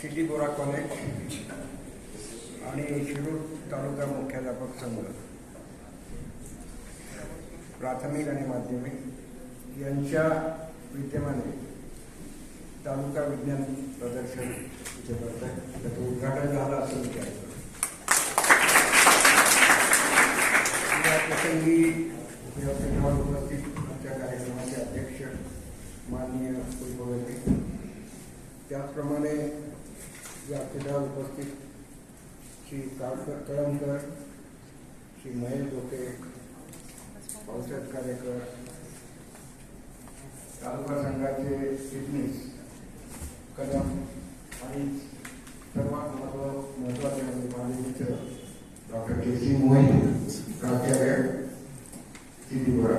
City बोरा college आणि शिरूर तालुका मुख्याध्यापक संघ प्राथमिक आणि माध्यमिक यांच्या विद्यमाने तालुका विज्ञान प्रदर्शन जे करत आहे त्याचं उद्घाटन झालं असं विचारलं. या प्रसंगी उपस्थित आमच्या कार्यक्रमाचे अध्यक्ष माननीय कुलगुरू, त्याचप्रमाणे व्यासपीठावर उपस्थित श्री कळमकर, श्री महेश डोके, पावसाळ्यात कार्यकर, तालुका संघाचे चिटणीस कदम आणि सर्वात महत्वाचे म्हणजे माझे मित्र डॉक्टर के सी मोहिते, प्राचार्य सिटी बोरा,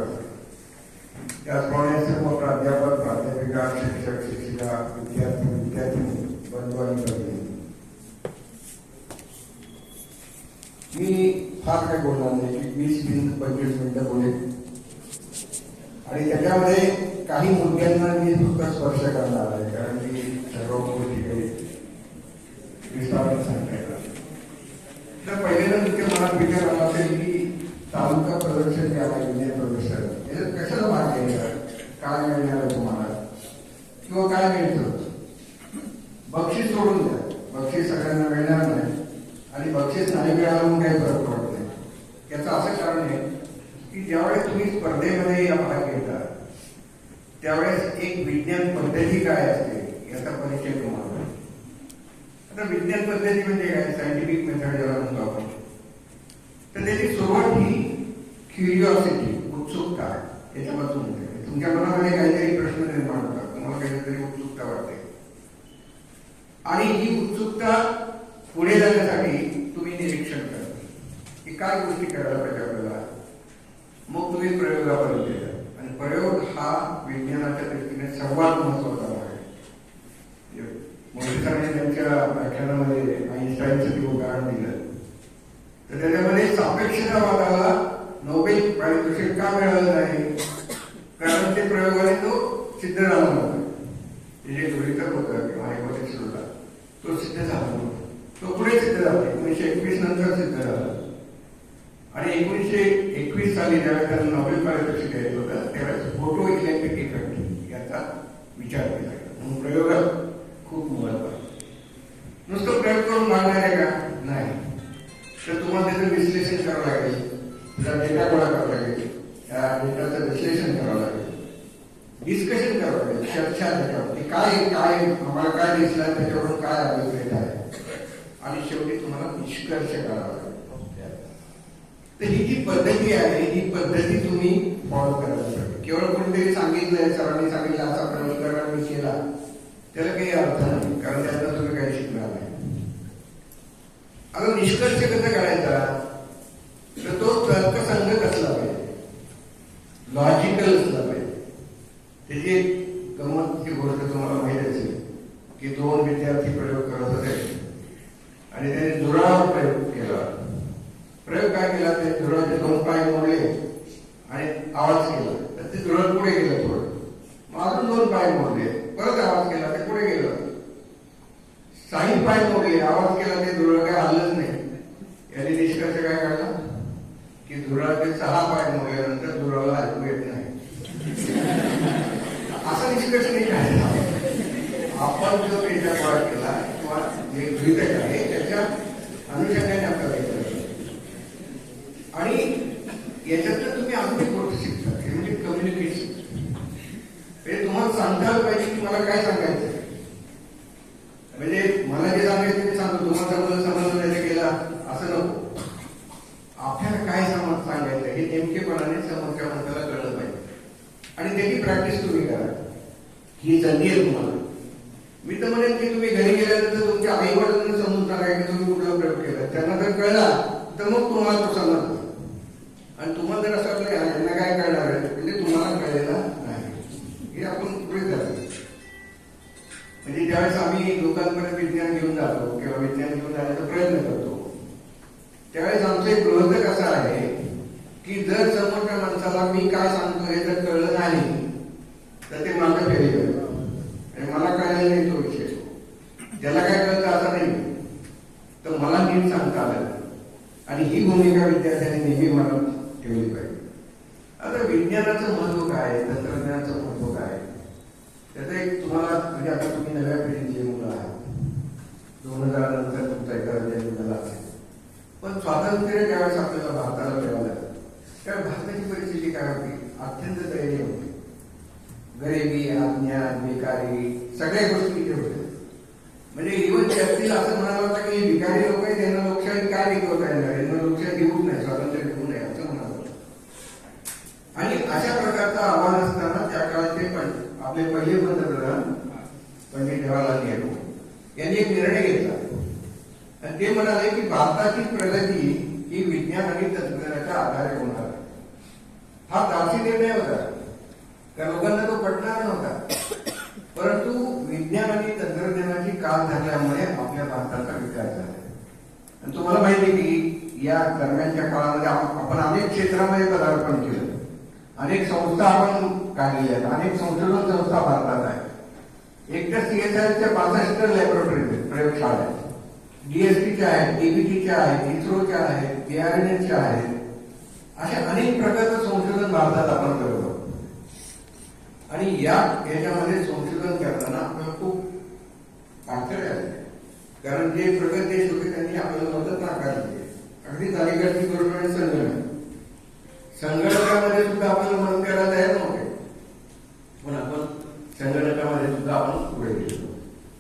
त्याचप्रमाणे सर्व प्राध्यापक, प्राध्यापिका, शिक्षक, शिक्षिका, विद्यार्थी बंधू आणि भगिनी, मी फार काय बोलणार नाही की 20-25 मिनिटं बोलेल आणि त्याच्यामध्ये काही मुद्द्यांना मी फक्त स्पर्श करणार आहे, कारण की सर्व गोष्टी काही विस्ताराने सांगता येतात. तर पहिल्यांदा तुमच्या मनात विचार आला असेल की तालुका प्रदर्शन जे आहे, विज्ञान प्रदर्शन, याच्यात कशाला भाग घ्यायचा, काय मिळणार आहे तुम्हाला किंवा काय मिळतं. बक्षीस सोडून द्या, बक्षीस सगळ्यांना मिळणार नाही आणि बक्षीस नाही मिळालं म्हणून काही फरक पडत नाही. याचं असं कारण आहे की ज्यावेळेस तुम्ही स्पर्धेमध्ये या भाग घेता त्यावेळेस एक विज्ञान पद्धती काय असते याचा परिचय तुम्हाला. आता विज्ञान पद्धती म्हणजे काय, सायंटिफिक मेथड ज्याला म्हणतो आपण, तर त्याची सुरुवात ही क्युरिओसिटी, उत्सुकता याच्यापासून होते. तुमच्या मनामध्ये काहीतरी प्रश्न निर्माण होतात, तुम्हाला काहीतरी उत्सुकता वाटते आणि ही उत्सुकता पुढे जाण्यासाठी तुम्ही निरीक्षण करा की काय गोष्टी करायला पाहिजे आपल्याला. मग तुम्ही प्रयोगापर्यंत येता आणि प्रयोग हा विज्ञानाच्या दृष्टीने सर्वात महत्वाचा आहे. मोदी सरांनी त्यांच्या व्याख्यानामध्ये आईन्स्टाईनचं ते उदाहरण दिलं, तर त्याच्यामध्ये सापेक्षतावादाला नोबेल पारितोषिक का मिळालं नाही, कारण ते प्रयोगाने तो सिद्ध झाला नव्हता. ते जे गृहीतक होतं किंवा हायपोथेसिस होता तो सिद्ध झाला नव्हता. तो पुढे सिद्ध झाला 1921 नंतर सिद्ध झाला आणि 1921 साली ज्यावेळेस त्यांना नोबेल पारितोषिक द्यायचं होतं त्यावेळेस फोटो इलेक्ट्रिक इफेक्ट याचा विचार केला गेला. म्हणून प्रयोगात खूप महत्व आहे. नुसतं प्रयोग करून भागणार आहे का, नाही, तर तुम्हाला त्याचं विश्लेषण करावं लागेल, त्याचा डेटा गोळा करावा लागेल, त्या डेटाचं विश्लेषण करावं लागेल, डिस्कशन करावं लागेल, चर्चा त्याच्यावरती काय काय आम्हाला काय दिसलं, त्याच्यावरून काय अभिप्राय आहे आणि शेवटी तुम्हाला निष्कर्ष करावा लागेल. तर ही जी पद्धती आहे ही पद्धती तुम्ही फॉलो करायला पाहिजे. केवळ कोणीतरी सांगितलंय, सरांनी सांगितलं असा प्रयोग करा मी केला, त्याला काही अर्थ नाही, कारण त्यातनं तुम्ही काही शिकणार नाही. आता निष्कर्ष कसा करायचा, तर तो तर्कसंगत असला पाहिजे, लॉजिकल असला पाहिजे. त्याची एक गंमतची गोष्ट तुम्हाला माहित असेल की 2 विद्यार्थी प्रयोग करत होते आणि त्याने दुरावर प्रयोग केला. प्रयोग काय केला, ते दुराचे 2 पाय मोडले आणि आवाज केला, तर ते दुरावर पुढे गेलं थोडं, मग अजून 2 पाय मोडले, परत आवाज केला, ते पुढे गेलं, 6 पाय मोडले, आवाज केला, ते दुराळ काय हल्लच नाही. याने निष्कर्ष काय काढला की दुराचे 6 पाय मोडल्यानंतर दुराला ऐकू येत नाही. असा निष्कर्ष नाही काढला. आपण जो डेटा गोळा केला किंवा जे गृहीतक आहे त्याच्या अनुषंगाने आपल्याला आणि याच्यातनं तुम्ही अजून एक गोष्ट शिकता, हे म्हणजे कम्युनिकेशन. म्हणजे तुम्हाला सांगता आलं पाहिजे की मला काय सांगायचं, म्हणजे मला जे सांगायचं ते सांगतो, तुम्हाला समजलं केला असं नको. आपल्याला काय सांगायचं हे नेमकेपणाने समोरच्या माणसाला कळलं पाहिजे आणि त्याची प्रॅक्टिस तुम्ही करा. ही संधी आहे तुम्हाला. मी तर म्हणेन की तुम्ही घरी गेल्यानंतर तुमच्या आई वडिलांना समजून सांगा की तुम्ही कुठला प्रयोग केला. त्यांना जर कळला तर मग तुम्हाला तो समजला आणि तुम्हाला जर असं वाटलं यांना काय कळणार आहे म्हणजे तुम्हाला कळलेला नाही, हे आपण पुढे जातो. म्हणजे ज्यावेळेस आम्ही लोकांपर्यंत विज्ञान घेऊन जातो किंवा विज्ञान घेऊन जाण्याचा प्रयत्न करतो त्यावेळेस आमचं एक गृहीतक असं आहे की जर समोरच्या माणसाला मी काय सांगतो हे जर कळलं नाही तर ते माझं फेरी करतो आणि मला कळलेलं नाही तो विषय. ज्याला काय आणि ही भूमिका विद्यार्थ्यांनी नेहमी मनात ठेवली पाहिजे. आता विज्ञानाचं महत्व काय, तंत्रज्ञानाचं महत्व काय, त्याचं एक तुम्हाला म्हणजे आता तुम्ही नव्या पिढीचे मुलं आहात, 2000 नंतर तुमचा एका जन्म झाला असेल, पण स्वातंत्र्य ज्यावेळेस आपल्याला भारताला मिळालं त्यावेळेस भारताची परिस्थिती काय होती, अत्यंत दयनीय होती. गरिबी, अज्ञान, बेकारी सगळ्या गोष्टी इथे होत्या. म्हणजे इव्हन चर्चिल असं म्हणाला होता की भिकारी लोक आहेत, यांना लोकशाही काय विकवता येणार, यांना लोकशाही देऊच नाही, स्वातंत्र्य देऊ नये असं म्हणाल होतं. आणि अशा प्रकारचं आव्हान असताना त्या काळाचे आपले पहिले पंतप्रधान पंडित जवाहरलाल नेहरू यांनी एक निर्णय घेतला आणि ते म्हणाले की भारताची प्रगती ही विज्ञान आणि तंत्रज्ञानाच्या आधारे होणार आहे. हा दासी निर्णय होता, त्या लोकांना तो पटणार नव्हता, परंतु विज्ञान आणि तंत्रज्ञानाची काळ झाल्यामुळे आपल्या भारताचा विकास झाला. आणि तुम्हाला माहिती आहे की या दरम्यानच्या काळामध्ये आपण अनेक क्षेत्रामध्ये पदार्पण केलं, अनेक संस्था आपण काढल्या आहेत, अनेक संशोधन संस्था भारतात आहेत. एक तर CSIRच्या 65 लॅबोरेटरीज प्रयोगशाळा आहेत, DSTच्या आहेत, DBTच्या आहेत, इस्रोच्या आहेत, BRNLच्या आहेत. अशा अनेक प्रकारचं संशोधन भारतात आपण करतो. आणि याच्यामध्ये संशोधन करताना आपल्याला खूप अडचणी आल्या, कारण जे प्रगत देश होते त्यांनी आपल्याला मदत नाकारली. अगदी अलीकडची गोष्ट म्हणजे संगणकामध्ये सुद्धा आपल्याला मदत करायला तयार नव्हते, पण आपण संगणकामध्ये सुद्धा आपण पुढे गेलो.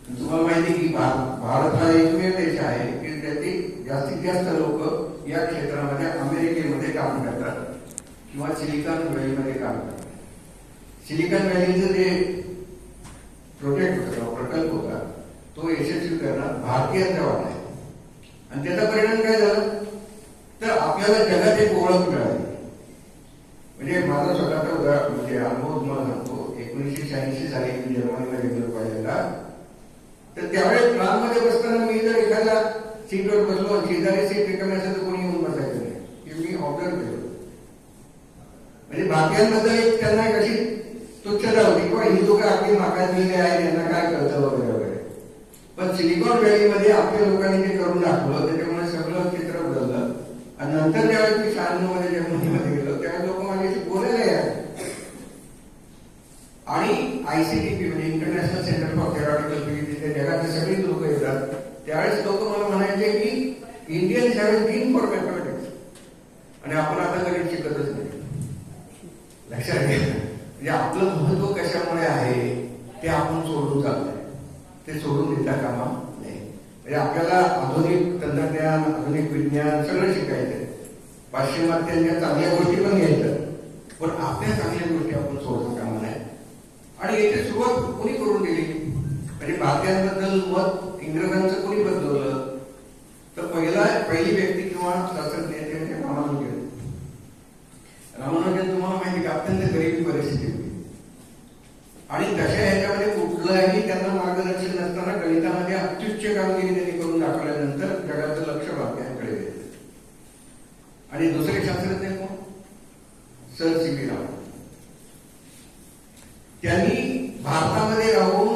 तुम्हाला माहिती की भारत हा एकमेव देश आहे की त्याचे जास्तीत जास्त लोक या क्षेत्रामध्ये अमेरिकेमध्ये काम करतात किंवा सिलिकॉन व्हॅलीमध्ये काम करतात. सिलिकॉन व्हॅलीचं जे प्रोजेक्ट होता, प्रकल्प होता, तो यशस्वी करण्यात भारतीयांचा वाटा आहे. आणि त्याचा परिणाम काय झाला तर आपल्याला जगात एक ओळख मिळाली. म्हणजे माझा स्वतःचा उदाहरण म्हणजे अनुभव तुम्हाला सांगतो. 1986 साली मी जर्मनीला गेलो पहिल्यांदा, तर त्यावेळेस ट्राममध्ये बसताना मी जर एखाद्या सीटवर बसलो, शेजारी सीट रिकामी असेल तर कोणी येऊन बसायचं नाही, की मी ऑब्झर्व केलं. म्हणजे भारतीयांबद्दल एक त्यांना एक अशी तुच्छता होती किंवा ही लोक अगदी मागासलेले आहेत, यांना काय कळतं वगैरे वगैरे. पण सिलिकॉन व्हॅलीमध्ये आपल्या लोकांनी जे करून दाखवलं त्याच्यामुळे सगळं चित्र बदललं. आणि नंतर ज्यावेळेस मी 96 मध्ये जर्मनीमध्ये गेलो त्यावेळेस लोक माझ्याशी बोलायला यायचे. आणि ICTP म्हणजे international centre for theoretical physics, तिथे जगातले सगळी लोक येतात. त्यावेळेस लोक मला म्हणायचे की Indian have been for mathematics, आणि आपण आता कधी शिकतच नाही. लक्षात घ्या, म्हणजे आपलं महत्व कशामुळे आहे ते आपण सोडून चाललंय, ते सोडून देता कामा नाही. म्हणजे आपल्याला आधुनिक तंत्रज्ञान, आधुनिक विज्ञान सगळं शिकायचंय, पाश्चिमात्यांच्या चांगल्या गोष्टी पण घ्यायच्या, पण आपल्या चांगल्या गोष्टी आपण सोडून कामा नाही. आणि याची सुरुवात कोणी करून दिली, म्हणजे भारतीयांबद्दल मत इंग्रजांचं कोणी बदलवलं तर पहिली व्यक्ती किंवा शास्त्रज्ञ ते म्हणजे रामानुजन. रामानुजन तुम्हाला माहिती का अत्यंत गरिबी परिस्थिती होती, आणि तशा ह्याच्यामध्ये कुठलंही त्यांना मार्गदर्शन नसताना गणितामध्ये अत्युच्च कामगिरी त्यांनी करून दाखवल्यानंतर जगाचं लक्ष भारतीयांकडे गेलं. आणि दुसरे शास्त्रज्ञ कोण, सर CP राव. त्यांनी भारतामध्ये राहून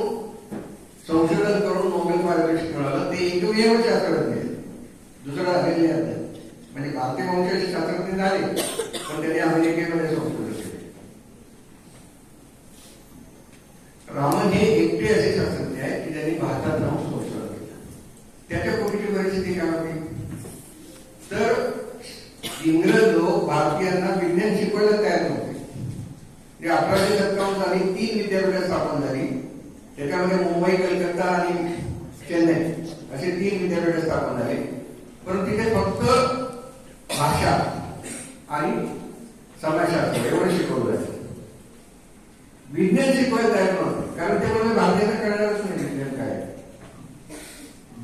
संशोधन करून नोबेल पारितोषिक मिळालं. ते एकमेव शास्त्रज्ञ, दुसरा झालेले नाही. म्हणजे भारतीय वंशाचे शास्त्रज्ञ झाले, पण त्यांनी अमेरिकेमध्ये संशोधन केले. रामन हे एकटे असे शास्त्रज्ञ आहेत की त्यांनी भारतात राहून संशोधन केलं. त्याच्या पूर्वीची परिस्थिती काय होती तर इंग्रज लोक भारतीयांना विज्ञान शिकवायला तयार नव्हते. 1857 साली 3 विद्यापीठं स्थापन झाली, त्याच्यामध्ये मुंबई, कलकत्ता आणि चेन्नई असे 3 विद्यापीठं स्थापन झाली. परंतु तिथे फक्त भाषा आणि समाजशास्त्र एवढं शिकवलं जायचं, विज्ञान शिकवायला तयार नव्हतं, कारण त्यामुळे भारतीयांना कळणारच नाही विज्ञान काय.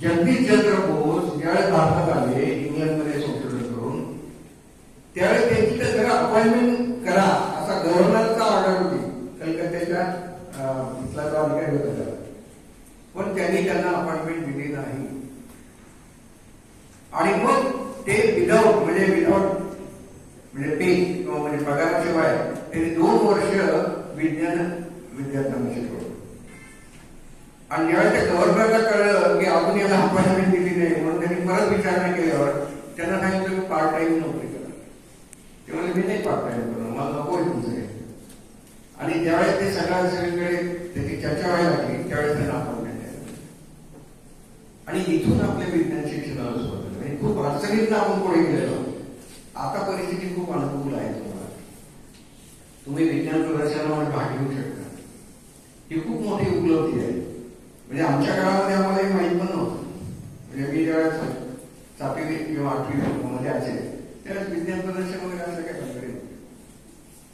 जगदीशचंद्र बोस ज्यावेळेस भारतात आले इंग्लंडमध्ये संशोधन करून, त्यावेळेस त्यांची तर जरा अपॉइंटमेंट करा असा गव्हर्नरचा ऑर्डर होती कलकत्त्याच्या इथला जो अधिकारी होता, पण त्यांनी त्यांना अपॉइंटमेंट दिली नाही. आणि मग ते विदाउट म्हणजे पे किंवा म्हणजे पगाराशिवाय त्यांनी 2 वर्ष विज्ञान विद्यार्थ्यांना शिकवलं. आणि ज्यावेळेस त्या गव्हर्नरला कळलं की आपण याला अपॉइंटमेंट दिली नाही म्हणून त्यांनी परत विचारणा केल्यावर त्यांना सांगितलं की पार्ट टाइम नोकरी करा. ते म्हणजे मी नाही पार्ट टाइम करणार, मला नको आहे तुमचं हे. आणि ज्यावेळेस ते सगळीकडे त्याची चर्चा व्हायला लागली त्यावेळेस त्यांना अपॉइंटमेंट द्यायला. आणि इथून आपल्या विज्ञान शिक्षणाला सुरुवात झाली. म्हणजे खूप अडचणीत आपण पुढे गेलेलो. आता परिस्थिती खूप अनुकूल आहे तुम्हाला. तुम्ही विज्ञान प्रदर्शनामध्ये भाग घेऊ शकता. ही खूप मोठी उपलब्धी आहे. म्हणजे आमच्या काळामध्ये आम्हाला हे माहीत पण नव्हतं. म्हणजे मी ज्यावेळेस 7वी किंवा 8वी मध्ये असेल त्यावेळेस विज्ञान प्रदर्शन वगैरे असं काय करेल,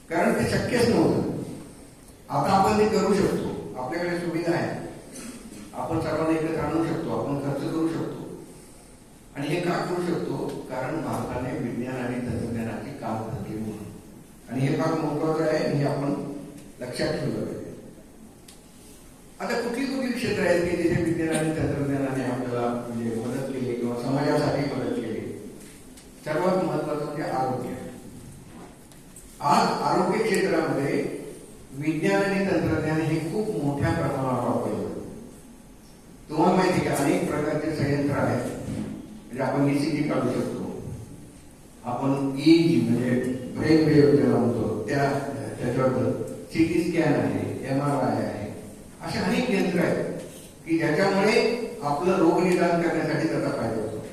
कारण ते शक्यच नव्हतं. आता आपण ते करू शकतो. आपल्याकडे सुविधा आहे. आपण सर्वांना एकत्र आणू शकतो. आपण खर्च करू शकतो. आणि हे का करू शकतो? कारण भारताने विज्ञान आणि तंत्रज्ञानाची काम घातली म्हणून. आणि हे फार महत्वाचं आहे. हे आपण लक्षात ठेवलं पाहिजे. आता कुठली कुठली क्षेत्र आहेत की जिथे विज्ञान आणि तंत्रज्ञानाने आपल्याला म्हणजे मदत केली किंवा समाजासाठी मदत केली? सर्वात महत्वाचं म्हणजे आरोग्य. आज आरोग्य क्षेत्रामध्ये विज्ञान आणि तंत्रज्ञान हे खूप मोठ्या प्रमाणावर वापरलं जातं. तुम्हाला माहिती आहे की अनेक प्रकारचे संयंत्र आहेत. म्हणजे आपण ECG काढू शकतो. आपण EEG म्हणजे ब्रेन वेव्ह ज्याला म्हणतो त्याच्याबद्दल CT स्कॅन आहे, MRI आहे. असे अनेक यंत्र आहेत की ज्याच्यामुळे आपलं रोग निदान करण्यासाठी त्याचा फायदा होतो.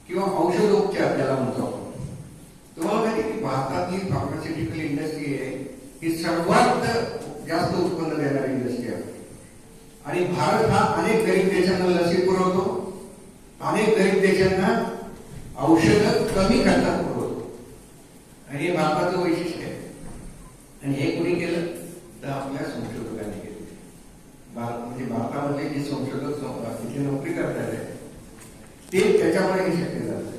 किंवा औषधोपचार ज्याला म्हणतो आपण. तुम्हाला माहिती की भारतातली फार्मास्युटिकल इंडस्ट्री आहे ही सर्वात जास्त उत्पन्न देणारी इंडस्ट्री आहे. आणि भारत हा अनेक गरीब देशांना लसी पुरवतो. अनेक गरीब देशांना औषधं कमी खर्चात पुरवतो. आणि हे भारताचं वैशिष्ट्य आहे. आणि हे कोणी केलं तर आपल्या संशोधकांनी केलं. म्हणजे भारतामध्ये जे संशोधक तिथे नोकरी करतात ते त्याच्यामुळे हे शक्य झालं.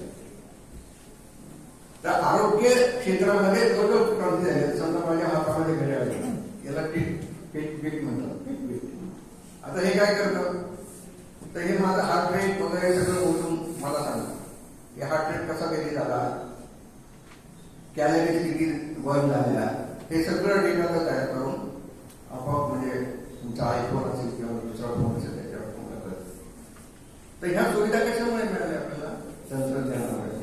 तर आरोग्य क्षेत्रामध्ये जवळजवळ क्रांती झाली. समजा माझ्या हातामध्ये घड्याळ आहे, याला पीक म्हणतात. आता हे काय करतं तर हे माझा हार्ट रेट वगैरे सगळं बोलून मला सांगतं की हार्ट रेट कसा कधी झाला, कॅलरीज किती बर्न झालेला, हे सगळं डेटा तयार करून आपोआप म्हणजे तुमचा आयफोन असेल किंवा दुसरा फोन असेल त्याच्यावर फोन करत. तर ह्या सुविधा कशामुळे मिळाल्या आपल्याला? तंत्रज्ञानामुळे.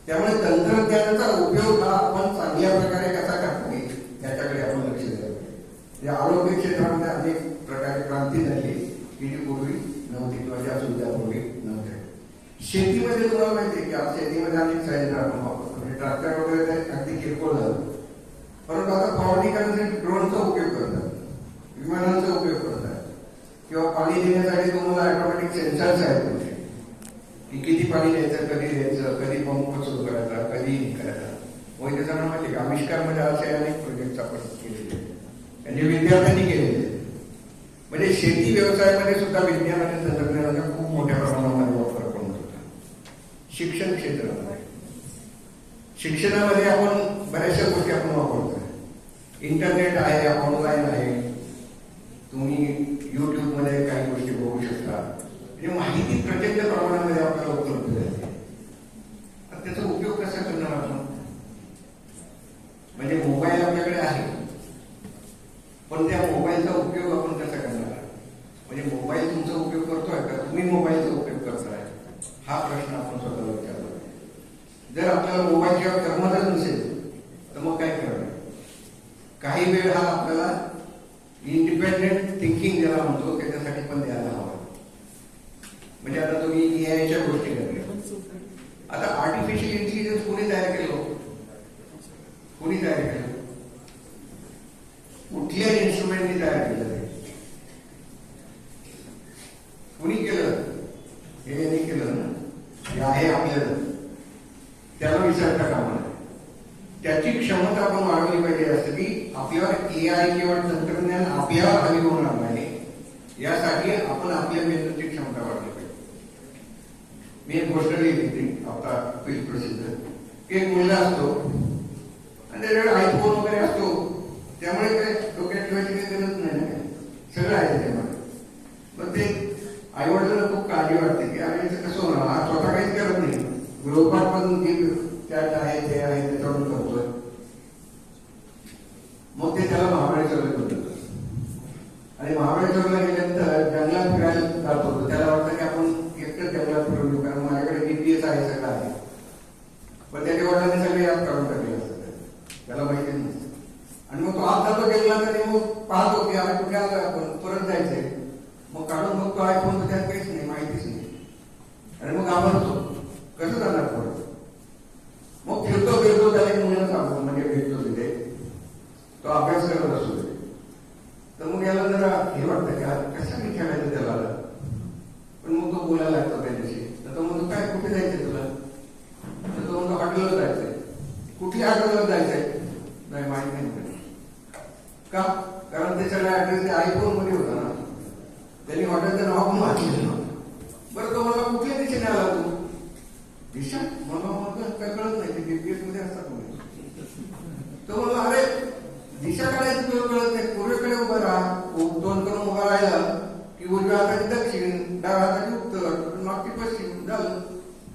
त्यामुळे तंत्रज्ञानाचा उपयोग हा आपण चांगल्या प्रकारे कसा करता येईल याच्याकडे आपण लक्ष द्यायला पाहिजे. या आरोग्य क्षेत्रामध्ये अनेक प्रकारे क्रांती झाली की जी पूर्वी नव्हती किंवा ज्या सुविधा पूर्वी नव्हत्या. शेतीमध्ये तुम्हाला माहिती आहे की आज शेतीमध्ये अनेक संयंत्र आपण वापरतो. म्हणजे ट्रॅक्टर वगैरे अगदी किरकोळ झालं. परंतु आता फवारणी करण्यासाठी ड्रोनचा उपयोग करतात, विमानांचा उपयोग करतात. किंवा पाणी देण्यासाठी तुम्हाला ऑटोमॅटिक सेन्सर्स आहेत तुमचे की किती पाणी द्यायचं, कधी द्यायचं, कधी पंप सुरू करायचा, कधी करायचा. वैद्य जणांना माहिती का आविष्कारमध्ये असे अनेक प्रोजेक्ट आपण केलेले म्हणजे विद्यार्थ्यांनी केलेले. म्हणजे शेती व्यवसायामध्ये सुद्धा विज्ञान आणि तंत्रज्ञानाचा खूप मोठ्या प्रमाणामध्ये वापर करून होता. शिक्षण क्षेत्रामध्ये शिक्षणामध्ये आपण बऱ्याचशा गोष्टी आपण वापरतो. इंटरनेट आहे, ऑनलाईन आहे. तुम्ही युट्यूबमध्ये काही गोष्टी बघू शकता. म्हणजे माहिती प्रचंड प्रमाणामध्ये आपल्याला उपलब्ध झाली. त्याचा उपयोग कसा करणार आपण? म्हणजे मोबाईल आपल्याकडे आहे, पण त्या मोबाईलचा उपयोग आपण कसा करणार? म्हणजे मोबाईल तुमचा उपयोग करतोय का, तुम्ही मोबाईलचा उपयोग करताय? हा प्रश्न आपण स्वतःला विचारला. जर आपल्याला मोबाईल किंवा करमतच नसेल तर मग काय करणार? काही वेळ हा आपल्याला इंडिपेंडेंट थिंकिंग ज्याला म्हणतो त्याच्यासाठी पण द्यायला हवा. म्हणजे आता तुम्ही EIच्या गोष्टी करता. आता आर्टिफिशियल इंटेलिजन्स कोणी तयार केलं? कोणी तयार केलं? कुठल्या इन्स्ट्रुमेंटनी तयार केलं? कोणी केलं? हे यांनी केलं ना. हे आहे आपल्याला, त्याला विचारता कामा नये. त्याची क्षमता आपण वाढवली पाहिजे. असं की आपल्यावर AI किंवा तंत्रज्ञान आपल्यावर हवी होणार नाही, यासाठी आपण आपल्या मेंदूची क्षमता वाढवली पाहिजे. मी एक गोष्ट लिहिली होती आता प्रसिद्ध. एक मुलगा असतो आणि त्याच्याकडे आयफोन वगैरे असतो, त्यामुळे काय डोक्यात ठेवायची काही गरज नाही, सगळं आहे त्याच्यामध्ये. पण ते आईवडिलांना खूप काळजी वाटते की अरे कसं होणार, हा स्वतः काहीच करत नाही, गृहपाठ पण त्यात आहे ते आहे त्याच्यावरून करतोय. मग ते त्याला महाबळेश्वरला घेऊन जातात. आणि महाबळेश्वरला गेल्यानंतर जंगलात फिरायला जात होतो. त्याला वाटतं की आपण एकटं जंगलात फिरून येऊ, कारण माझ्याकडे GPS आहे सगळं हॉटेलचं नाव पण वाचलेलं नव्हतं. बरं तो मला कुठल्या दिशेने आला तू? दिशा मला काय कळत नाही ते जीपीएस मध्ये असतात म्हणजे. तो मला अरे दिशा काढायची तुला कळत नाही, पूर्वेकडे उभा राहा, दोन करून उभा राहिला की उजव्या हाताची दक्षिण, डाव्या हाताची उत्तर, मागची पश्चिम झालं.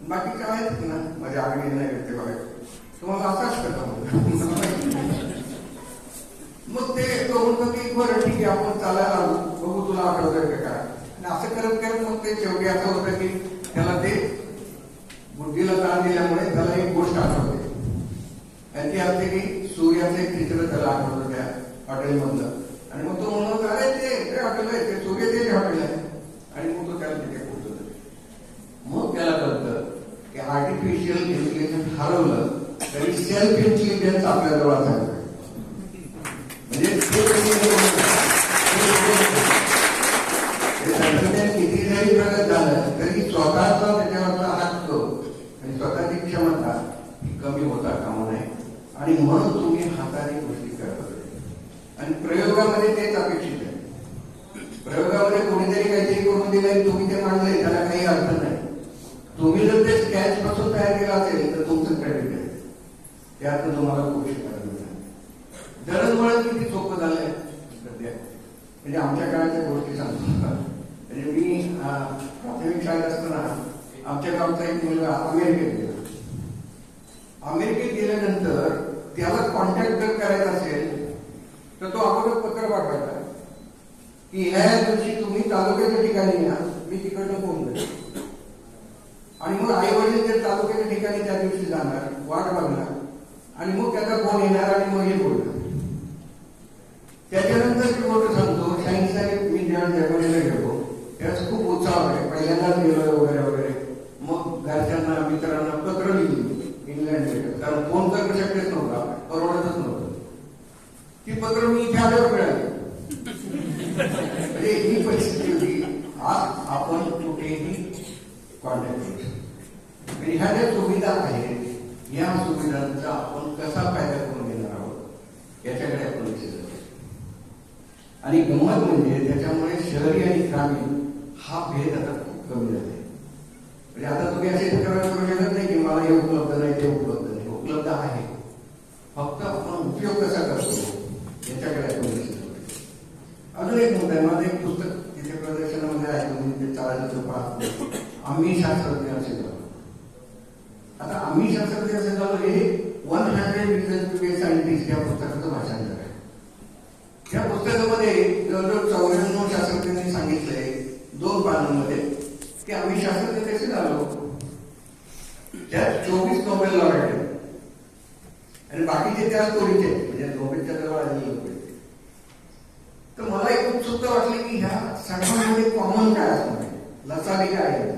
बाकी काय आहेत ना माझ्या आगणी नाही करते बघा, तुम्हाला असाच करता मग ते तो म्हणतो की बरं ठीक आहे आपण चालायला लागू, बघू तुला आठवतंय का काय. असं करत करत मग ते शेवटी असं होतं की त्याला ते बुद्धीला ताण दिल्यामुळे त्याला एक गोष्ट आठवते आणि ती असते की सूर्याचं एक चित्र त्याला आठवतं त्या हॉटेलमधलं. आणि मग तो म्हणतो अरे ते हॉटेल आहे ते सूर्य ते हॉटेल आहे. आणि मग तो त्याला तिथे पोहोचतो. मग त्याला कळतं की आर्टिफिशियल इंटेलिजन्स हरवलं तरी सेल्फ इंटेलिजन्स आपल्याजवळ असायचं. म्हणजे तंत्रज्ञान किती जरी प्रगत झालं तरी स्वतःचा त्याच्यावरचा हक्क आणि स्वतःची क्षमता कमी होता कामा नये. आणि म्हणून तुम्ही हाताने गोष्टी करता आणि प्रयोगामध्ये तेच अपेक्षित आहे. प्रयोगामध्ये कोणीतरी काहीतरी करून दिलंय, तुम्ही ते मांडलंय, त्याला काही अर्थ नाही. तुम्ही जर ते स्कॅच पासून तयार केलं असेल तर तुमचं क्रेडिट आहे, त्यात तुम्हाला खूप शिकायला मिळणार. दळणवळण किती सोपं झालंय सध्या, म्हणजे आमच्या काळाच्या गोष्टी सांगतो. म्हणजे मी प्राथमिक शाळेत असताना आमच्या गावचा एक मुलगा अमेरिकेत गेला. अमेरिकेत गेल्यानंतर त्याला कॉन्टॅक्ट जर करायचा असेल तर तो अगोदर पत्र पाठवायचा की ह्या दिवशी तुम्ही तालुक्याच्या ठिकाणी या, मी तिकडनं फोन करेन. आणि मग आई वडील जर तालुक्याच्या ठिकाणी त्या दिवशी जाणार, वाट बघणार आणि मग त्याचा फोन येणार आणि मग हे बोलणार. त्याच्यानंतर मी मोठं सांगतो सायन्सला मी जेव्हा जर्मनीला गेलो त्यावेळेस खूप उत्साह आहे, पहिल्यांदाच गेलोय वगैरे वगैरे. मग घरच्यांना मित्रांना पत्र लिहिली इंग्लंडमध्ये, कारण फोन करणं शक्यच नव्हता, परवडतच नव्हतं. ती पत्र मी इथे आल्यावर मिळाली. म्हणजे ही परिस्थिती होती. आज आपण कुठेही कॉन्टॅक्ट करू शकतो. म्हणजे ह्या ज्या सुविधा आहेत या सुविधांचा आपण कसा फायदा करून घेणार आहोत याच्याकडे आपण लक्ष देतो. आणि गंमत म्हणजे त्याच्यामुळे शहरी आणि ग्रामीण हा भेद आता खूप कमी झाला आहे. म्हणजे आता तुम्ही असे तक्रार करू शकत नाही की मला हे उपलब्ध नाही ते उपलब्ध नाही, उपलब्ध आहे. फक्त आपण उपयोग कसा करतो याच्याकडे आपण लक्ष देतो. अजून एक मुद्दा आहे, माझं एक पुस्तक तिथे प्रदर्शनामध्ये आहे, तुम्ही ते चालायचं पाहतो, आम्ही शास्त्रज्ञ असे झालो. आता आम्ही शास्त्रज्ञ असे झालो हे 100 reasons to be a scientist या पुस्तकाचं भाषांतर आहे. या पुस्तकामध्ये जवळजवळ 94 शास्त्रज्ञांनी सांगितलंय 2 पानांमध्ये की आम्ही शास्त्रज्ञ कसे झालो. त्यात 24 नोबेल लॉरेट आहेत आणि बाकीचे त्या स्टोरीचे म्हणजे नोबेलच्या जवळ आलेले लोक. तर मला एक उत्सुकता वाटली की ह्या सगळ्यांमध्ये कॉमन काय असणार आहे, लसाडी काय आहे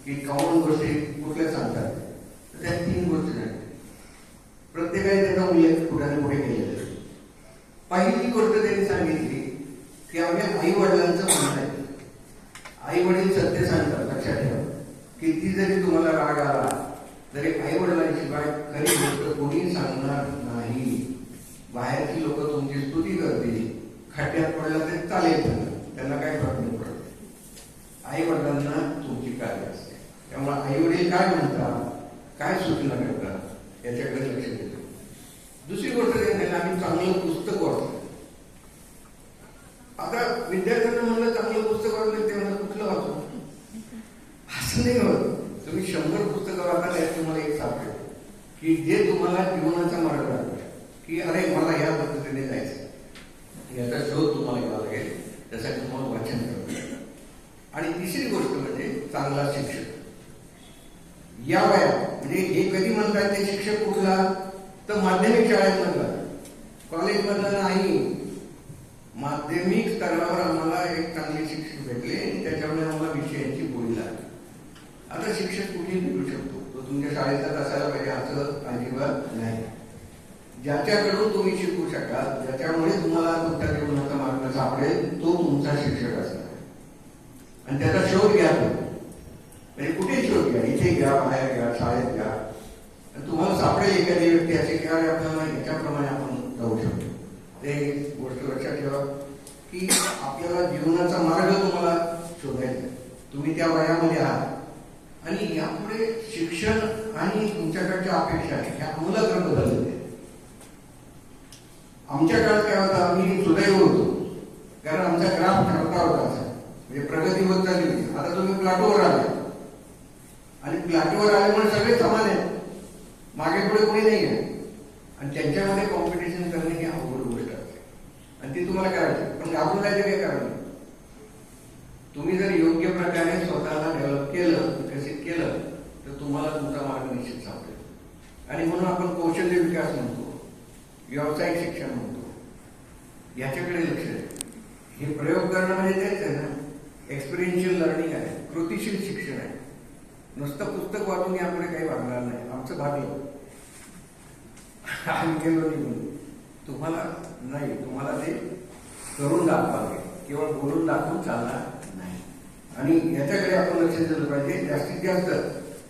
की कॉमन गोष्टी कुठल्या सांगतात. तर त्या 3 गोष्टी आहेत, प्रत्येकाने त्याचा उल्लेख कुठे पुढे केलेला आहे. पहिली गोष्ट त्यांनी सांगितली की आम्ही आई वडिलांचं म्हणणं आहे. आई वडील सत्य सांगतात, लक्षात ठेवा. किती जरी तुम्हाला राग आला तरी आई वडिलांशिवाय खरी गोष्ट कोणी सांगणार नाही. बाहेरची लोक तुमची स्तुती करतील, खड्ड्यात पडला तरी चालेल, त्यांना काय फरक नाही पडत. आई वडिलांना तुमची काळजी असते. त्यामुळे आई वडील काय म्हणतात, काय सूचना करतात याच्याकडे लक्ष देतो. दुसरी गोष्ट त्यांनी आम्ही चांगलं पुस्तक वाचलं. आता विद्यार्थ्यांना म्हणलं चांगलं पुस्तक वाचलं ते म्हणलं कुठलं वाचू, असं नाही होत. तुम्ही 100 पुस्तकं वाचा, त्यात तुम्हाला एक सापडेल की जे तुम्हाला जीवनाचा मार्ग दाखवेल की अरे मला या पद्धतीने जायचं, याचा शोध तुम्हाला घ्यावा लागेल, त्यासाठी तुम्हाला वाचन करावं लागेल. आणि तिसरी गोष्ट म्हणजे चांगला शिक्षक. या वयात म्हणजे हे कधी म्हणतात ते शिक्षक कुठला, तर माध्यमिक शाळेमधला, कॉलेजमधला नाही. माध्यमिक स्तरावर आम्हाला एक चांगले शिक्षक भेटले आणि त्याच्यामुळे आम्हाला विषयांची गोडी लागली. आता शिक्षक कुठेही भेटू शकतो, तो तुमच्या शाळेतच असायला पाहिजे असं अजिबात नाही. ज्याच्याकडून तुम्ही शिकू शकाल, ज्याच्यामुळे तुम्हाला तुमच्या जीवनाचा मार्ग सापडेल, तो तुमचा शिक्षक असणार. आणि त्याचा शोध घ्या, म्हणजे कुठे शोध घ्या, इथे घ्या, बाहेर घ्या, शाळेत घ्या, तुम्हाला सापडेल एखादी व्यक्ती असे की आपल्याला याच्याप्रमाणे आपण जाऊ शकतो. ते गोष्ट लक्षात ठेवा की आपल्याला जीवनात जीवनाचा मार्ग तुम्हाला शोधायचा. तुम्ही त्या वयामध्ये आहात आणि यापुढे शिक्षण आणि तुमच्याकडच्या अपेक्षा ह्या आम्हाला बदलले. आमच्या काळात काय होतं, आम्ही सुदैव होतो कारण आमचा ग्राफ ठरता होता, म्हणजे प्रगती होत चालली होती. आता तुम्ही प्लाटोवर आले आणि प्लाटोवर आल्यामुळे सगळे समान आहेत, मागे पुढे कोणी नाही आहे आणि त्यांच्यामध्ये कॉम्पिटिशन करणे ही अवघड गोष्ट असते आणि ती तुम्हाला करायची. पण घाबरून जायचं काय कारण, तुम्ही जर योग्य प्रकारे स्वतःला डेव्हलप केलं, विकसित केलं तर तुम्हाला तुमचा मार्ग निश्चित सापडेल. आणि म्हणून आपण कौशल्य विकास म्हणतो, व्यावसायिक शिक्षण म्हणतो, याच्याकडे लक्ष द्या. हे प्रयोग करणं म्हणजे तेच आहे ना, एक्सपिरियन्शियल लर्निंग आहे, कृतीशील शिक्षण आहे. नुसतं पुस्तक वाचून यापुढे काही भागणार नाही. आमचं भागलं, आम्ही गेलो निघून. तुम्हाला नाही, तुम्हाला ते करून दाखवावे, केवळ बोलून दाखवून चालणार नाही. आणि याच्याकडे आपण लक्ष दिलं पाहिजे. जास्तीत जास्त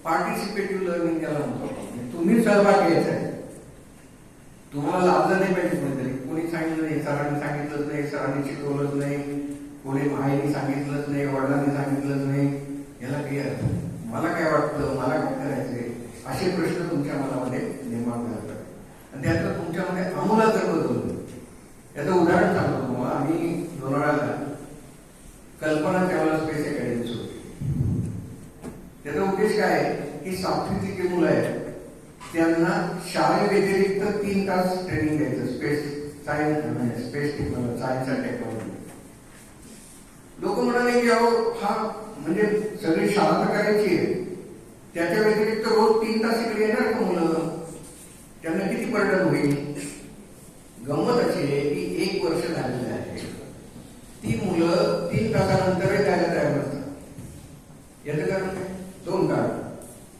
पार्टिसिपेटिव्ह लर्निंग ज्याला म्हणतो, तुम्ही सहभाग घ्यायचा आहे. तुम्हाला लाभलं नाही पाहिजे कोणीतरी, कोणी सांगितलं नाही, सरांनी सांगितलंच नाही, सरांनी शिकवलंच नाही, कोणी आईने सांगितलंच नाही, वडिलांनी सांगितलंच नाही, याला काही अर्थ नाही. मला काय वाटतं, मला काय करायचंय, असे प्रश्न तुमच्या मनामध्ये निर्माण झाले आणि त्यातलं तुमच्यामध्ये आमूलाग्र बदल होतो. याचं उदाहरण सांगतो तुम्हाला. आम्ही लोणावळ्याला कल्पना चावला स्पेस अकॅडमी सुरू केली. त्याचा उद्देश काय आहे की 7वी ची मुलं आहेत त्यांना शाळेव्यतिरिक्त 3 तास ट्रेनिंग द्यायचं, space science, space technology, science and technology. लोक म्हणाले की अहो हा म्हणजे सगळी शाळा तर करायची आहे, त्याच्या व्यतिरिक्त रोज 3 तास इकडे येणार का मुलं, त्यांना किती बर्डन होईल. गंमत अशी आहे की 1 वर्ष झालेलं आहे, ती मुलं 3 तासानंतरही जायला तयार नसतात. याचं कारण काय, 2 कारण.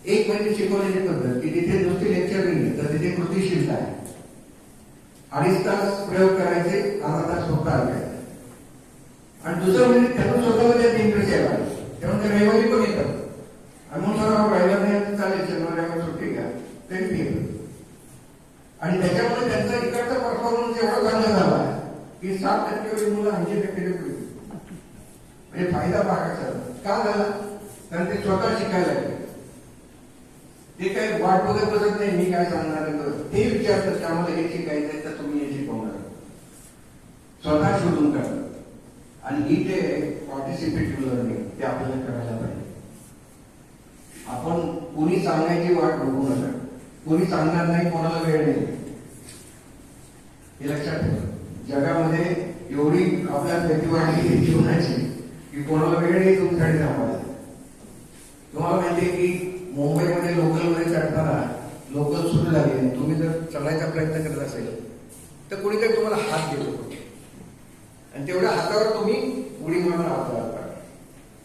एक म्हणजे शिकवण्याची पद्धत, की तिथे नुसते लेक्चर नाही तर तिथे कृतीशीलता आहे. 2.5 तास प्रयोग करायचे, अर्धा तास फक्त ऐकायचे. आणि दुसरं म्हणजे त्यांना स्वतःला त्यात इंटरेस्ट यायला, त्यामुळे ते रविवारी पण येतात. आणि मग सर रविवार नाही चालेल, शनिवार सुट्टी घ्या तरी मी येतो. आणि त्याच्यामुळे त्यांचा इकडचा परफॉर्मन्स एवढा चांगला झाला की 7% मुलं 80% म्हणजे फायदा पाहायचा. का झाला, कारण ते स्वतः शिकायला लागले. ते काही वाट बघत बसत नाही, मी काय सांगणार आहे ते विचारतात की आम्हाला हे शिकायचंय तर तुम्ही हे शिकवणार, स्वतः शोधून करतात. आणि ही जे पार्टिसिपेटिव्ह लर्निंग ते आपल्याला करायला पाहिजे. आपण कोणी सांगायची वाट बघू नका, कोणी सांगणार नाही, कोणाला वेळ नाही, हे लक्षात ठेवा. जगामध्ये एवढी आपल्या गती वाढली जीवनाची की कोणाला वेळ नाही तुमच्याकडे थांबायला. तुम्हाला माहितीये की मुंबईमध्ये लोकलमध्ये चढताना लोकल सुरू झाली, तुम्ही जर चढायचा प्रयत्न करत असेल तर कोणीतरी तुम्हाला हात देतो आणि तेवढ्या हातावर तुम्ही उडी मारून हात लावता.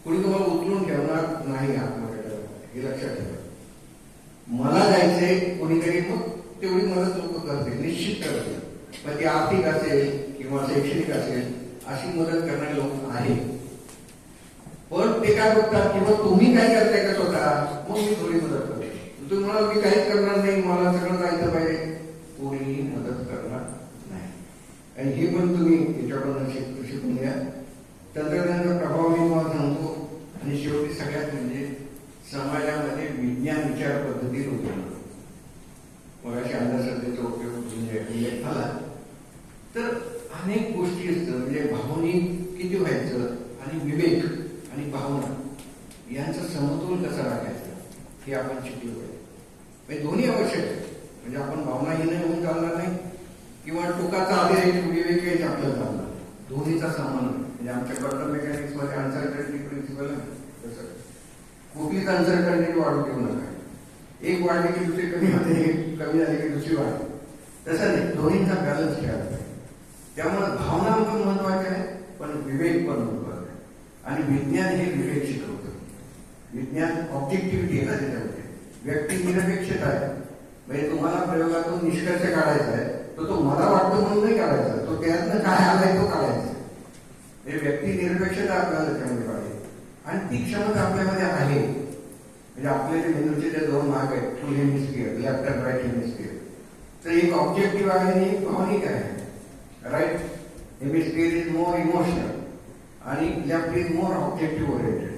कोणी तुम्हाला उचलून ठेवणार नाही आतमध्ये, हे लक्षात ठेवा. मला जायचंय कोणीतरी, मग तेवढी मदत लोक करतील, निश्चित करतील. मग ती आर्थिक असेल किंवा शैक्षणिक असेल, अशी मदत करणारे लोक आहेत. पण ते काय बघतात किंवा तुम्ही काय करताय का स्वतः, मग मी थोडी मदत करते. तुम्ही म्हणाल मी काहीच करणार नाही, मला सगळं जायचं पाहिजे, कोणीही मदत करणार नाही. आणि हे पण तुम्ही याच्याकडून शिकून घ्या. तंत्रज्ञानाचा प्रभाव मी तुम्हाला सांगतो. आणि शेवटी सगळ्यात म्हणजे समाजामध्ये विज्ञान विचार पद्धती होतो. मग अशा अंधश्रद्धेचा उपयोग म्हणजे झाला तर अनेक गोष्टी असतात. म्हणजे भावनिक किती व्हायचं आणि विवेक आणि भावना यांचा समतोल कसा राखायचा हे आपण शिकलो पाहिजे. म्हणजे दोन्ही आवश्यक आहे. म्हणजे आपण भावनाहीन होऊन चालणार नाही किंवा टोकाचा अतिरेक विवेक आपल्याला चालणार. दोन्हीचा सामान म्हणजे आमच्या क्वांटम मेकॅनिक्स मध्ये अनसर्टनिटी प्रिन्सिपल आहे तसं. कुठलीच अनसर्टनिटी वाढू देऊ नका. एक वाढली की दुसरी कमी होते, एक कमी झाली की दुसरी वाढते. तसं नाही, दोन्हीचा बॅलन्स ठेवायला पाहिजे. त्यामुळे भावना पण महत्वाच्या आहे पण विवेक पण महत्वाचा आहे. आणि विज्ञान हे विवेक शिकवतं. विज्ञान ऑब्जेक्टिव्हिटी आहे ना, त्याच्यामध्ये व्यक्ती निरपेक्षता आहे. म्हणजे तुम्हाला प्रयोगातून निष्कर्ष काढायचा आहे तर तो मला वाटतं म्हणून नाही काढायचा, तो त्यातनं काय आलाय तो काढायचा. म्हणजे व्यक्ती निरपेक्षता आपल्याला त्याच्यामध्ये पाहिजे आणि ती क्षमता आपल्यामध्ये आहे. म्हणजे आपल्या जे मेंदूचे जे 2 भाग आहेत, full hemisphere, left and right hemisphere, तर एक ऑब्जेक्टिव्ह आहे आणि एक भावनिक आहे. Right hemisphere is more emotional आणि left is more objective oriented.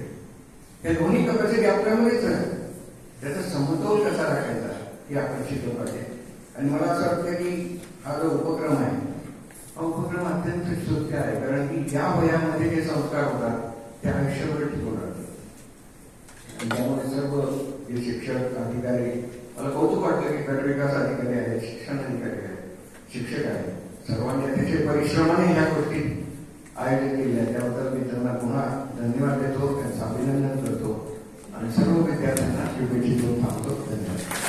या दोन्ही कॅपॅसिटी आपल्यामध्येच आहे. त्याचा समतोल कसा राखायचा हे आपण शिकलं पाहिजे. आणि मला असं वाटतं की हा जो उपक्रम आहे हा उपक्रम अत्यंत स्तुत्य आहे, कारण की या वयामध्ये जे संस्कार होतात ते आयुष्यभर टिकून राहतात. आणि त्यामुळे सर्व जे शिक्षक अधिकारी, मला कौतुक वाटतं की गट विकास अधिकारी आहेत, शिक्षण अधिकारी आहेत, शिक्षक आहेत, सर्वांनी अतिशय परिश्रमाने ह्या गोष्टी आयोजित केल्या. त्याबद्दल मी त्यांना पुन्हा धन्यवाद देतो, त्यांचं अभिनंदन करतो आणि सर्व विद्यार्थ्यांना शुभेच्छा देऊन थांबतो. धन्यवाद.